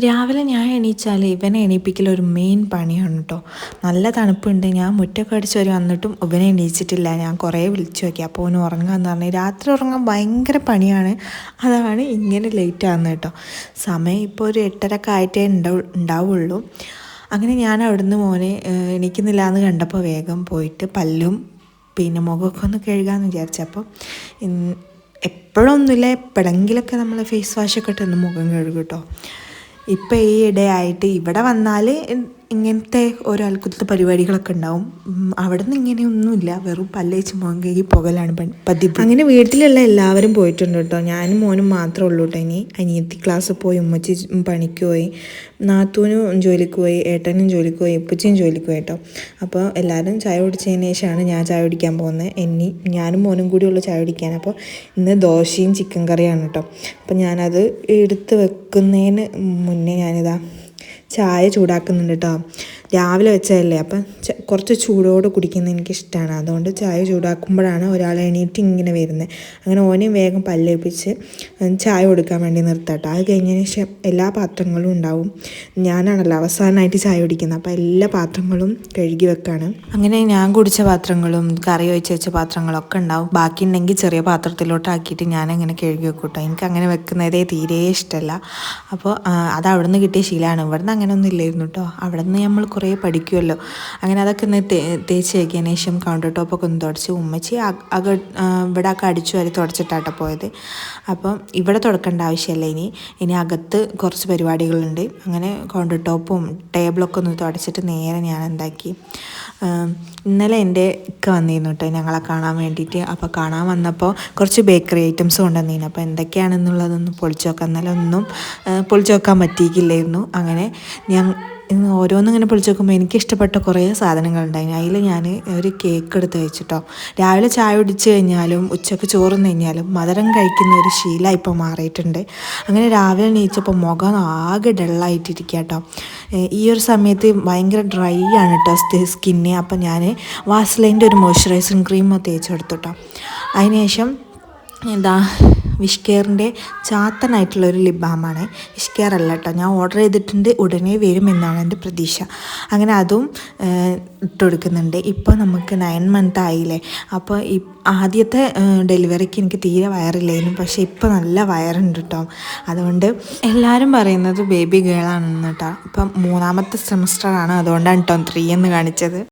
രാവിലെ ഞാൻ എണീച്ചാൽ ഇവനെ എണീപ്പിക്കൽ ഒരു മെയിൻ പണിയാണ് കേട്ടോ. നല്ല തണുപ്പുണ്ട്. ഞാൻ മുറ്റൊക്കെ അടിച്ച് വരെ വന്നിട്ടും ഇവനെ എണീച്ചിട്ടില്ല. ഞാൻ കുറേ വിളിച്ചു നോക്കി. അപ്പോൾ അവന് ഉറങ്ങാമെന്ന് പറഞ്ഞ് രാത്രി ഉറങ്ങാൻ ഭയങ്കര പണിയാണ്. അതാണ് ഇങ്ങനെ ലേറ്റ് ആകുന്നത് കേട്ടോ. സമയം ഇപ്പോൾ ഒരു 8:30 ആയിട്ടേ ഉണ്ടാവുള്ളൂ. അങ്ങനെ ഞാൻ അവിടുന്ന് മോനെ എണീക്കുന്നില്ല എന്ന് കണ്ടപ്പോൾ വേഗം പോയിട്ട് പല്ലും പിന്നെ മുഖമൊക്കെ ഒന്ന് കഴുകാമെന്ന് വിചാരിച്ചപ്പോൾ എപ്പോഴൊന്നുമില്ല, എപ്പോഴെങ്കിലൊക്കെ നമ്മൾ ഫേസ് വാഷൊക്കെ ഇട്ടൊന്ന് മുഖം കഴുകും കേട്ടോ. ഇപ്പം ഈ ഇടയായിട്ട് ഇവിടെ വന്നാൽ ഇങ്ങനത്തെ ഓരോ അൽക്കുലത്തെ പരിപാടികളൊക്കെ ഉണ്ടാവും. അവിടെ നിന്ന് ഇങ്ങനെയൊന്നുമില്ല, വെറും പല്ലേച്ച് മുഖം കഴുകി പോകലാണ് പതിവ്. അങ്ങനെ വീട്ടിലുള്ള എല്ലാവരും പോയിട്ടുണ്ട് കേട്ടോ. ഞാനും മോനും മാത്രമേ ഉള്ളൂ കേട്ടോ. ഇനി അനിയത്തി ക്ലാസ്സിൽ പോയി, ഉമ്മച്ചി പണിക്ക് പോയി, നാത്തൂനും ജോലിക്ക് പോയി, ഏട്ടനും ജോലിക്ക് പോയി, ഉപ്പച്ചിയും ജോലിക്ക് പോയി കേട്ടോ. അപ്പോൾ എല്ലാവരും ചായ കുടിച്ചതിന് ശേഷമാണ് ഞാൻ ചായ കുടിക്കാൻ പോകുന്നത്. ഞാനും മോനും കൂടിയുള്ള ചായ കുടിക്കാൻ. അപ്പോൾ ഇന്ന് ദോശയും ചിക്കൻ കറിയാണ് കേട്ടോ. അപ്പോൾ ഞാനത് എടുത്ത് വെക്കുന്നതിന് മുന്നേ ഞാനിതാ ചായ ചൂടാക്കുന്നുണ്ട് കേട്ടോ. രാവിലെ വെച്ചതല്ലേ, അപ്പം കുറച്ച് ചൂടോടെ കുടിക്കുന്നത് എനിക്കിഷ്ടമാണ്. അതുകൊണ്ട് ചായ ചൂടാക്കുമ്പോഴാണ് ഒരാൾ എണീറ്റ് ഇങ്ങനെ വരുന്നത്. അങ്ങനെ ഓനെയും വേഗം പല്ലേപ്പിച്ച് ചായ കൊടുക്കാൻ വേണ്ടി നിർത്താം കേട്ടോ. അത് കഴിഞ്ഞതിന് ശേഷം എല്ലാ പാത്രങ്ങളും ഉണ്ടാവും. ഞാനാണല്ലോ അവസാനമായിട്ട് ചായ കുടിക്കുന്നത്, അപ്പോൾ എല്ലാ പാത്രങ്ങളും കഴുകി വെക്കാണ്. അങ്ങനെ ഞാൻ കുടിച്ച പാത്രങ്ങളും കറി ഒഴിച്ച് വെച്ച പാത്രങ്ങളൊക്കെ ഉണ്ടാവും. ബാക്കി ഉണ്ടെങ്കിൽ ചെറിയ പാത്രത്തിലോട്ടാക്കിയിട്ട് ഞാനങ്ങനെ കഴുകി വെക്കും കേട്ടോ. എനിക്കങ്ങനെ വെക്കുന്നതേ തീരെ ഇഷ്ടമല്ല. അപ്പോൾ അത് അവിടെ നിന്ന് കിട്ടിയ ശീലമാണ്. ഇവിടെ നിന്ന് അങ്ങനെയൊന്നും ഇല്ലായിരുന്നു കേട്ടോ. അവിടെ നിന്ന് നമ്മൾ കുറേ പഠിക്കുമല്ലോ. അങ്ങനെ അതൊക്കെ ഒന്ന് തേച്ച് വയ്ക്കിയതിന് ശേഷം കൗണ്ടർ ടോപ്പൊക്കെ ഒന്ന് തുടച്ച് ഉമ്മച്ചി ഇവിടെ ഒക്കെ അടിച്ചു വരെ തുടച്ചിട്ടാട്ടോ പോയത്. അപ്പം ഇവിടെ തുടക്കേണ്ട ആവശ്യമില്ല. ഇനി അകത്ത് കുറച്ച് പരിപാടികളുണ്ട്. അങ്ങനെ കൗണ്ടർ ടോപ്പും ടേബിളൊക്കെ ഒന്ന് തുടച്ചിട്ട് നേരെ ഞാൻ എന്താക്കി, ഇന്നലെ എൻ്റെ ഇക്ക വന്നിരുന്നു കേട്ടോ ഞങ്ങളെ കാണാൻ വേണ്ടിയിട്ട്. അപ്പോൾ കാണാൻ വന്നപ്പോൾ കുറച്ച് ബേക്കറി ഐറ്റംസ് കൊണ്ടുവന്നിരുന്നു. അപ്പോൾ എന്തൊക്കെയാണെന്നുള്ളതൊന്ന് പൊളിച്ച് നോക്കാം. ഇന്നലെ ഒന്നും പൊളിച്ച് നോക്കാൻ പറ്റിയിട്ടില്ലായിരുന്നു. അങ്ങനെ ഞാൻ ഓരോന്നിങ്ങനെ പൊളിച്ച് നോക്കുമ്പോൾ എനിക്കിഷ്ടപ്പെട്ട കുറേ സാധനങ്ങളുണ്ടായിരുന്നു. അതിൽ ഞാൻ ഒരു കേക്ക് എടുത്ത് വെച്ചിട്ടോ. രാവിലെ ചായ കുടിച്ച് കഴിഞ്ഞാലും ഉച്ചയ്ക്ക് ചോറുന്ന് കഴിഞ്ഞാലും മധുരം കഴിക്കുന്ന ഒരു ശീലം ഇപ്പോൾ മാറിയിട്ടുണ്ട്. അങ്ങനെ രാവിലെ എണീച്ചപ്പോൾ മുഖം ആകെ ഡള്ളായിട്ടിരിക്കുക കേട്ടോ. ഈ ഒരു സമയത്ത് ഭയങ്കര ഡ്രൈ ആണ് കേട്ടോ സ്കിന്ന്. അപ്പോൾ ഞാൻ വാസ്ലൈൻ്റെ ഒരു മോയ്സ്ചറൈസിങ് ക്രീം തേച്ചെടുത്തു കേട്ടോ. അതിനുശേഷം എന്താ വിഷ്കെയറിൻ്റെ ചാത്തനായിട്ടുള്ളൊരു ലിപ് ബാമാണ്. വിഷ്കെയർ അല്ല കേട്ടോ, ഞാൻ ഓർഡർ ചെയ്തിട്ടുണ്ട്, ഉടനെ വരുമെന്നാണ് എൻ്റെ പ്രതീക്ഷ. അങ്ങനെ അതും ഇട്ട് കൊടുക്കുന്നുണ്ട്. ഇപ്പോൾ നമുക്ക് 9 month ആയില്ലേ. അപ്പോൾ ആദ്യത്തെ ഡെലിവറിക്ക് എനിക്ക് തീരെ വയറില്ലായിരുന്നു, പക്ഷേ ഇപ്പോൾ നല്ല വയറുണ്ട് കേട്ടോ. അതുകൊണ്ട് എല്ലാവരും പറയുന്നത് ബേബി ഗേളാണെന്ന് കേട്ടോ. ഇപ്പം 3ാമത്തെ സെമസ്റ്ററാണ്, അതുകൊണ്ടാണ് കേട്ടോ 3 എന്ന് കാണിച്ചത്.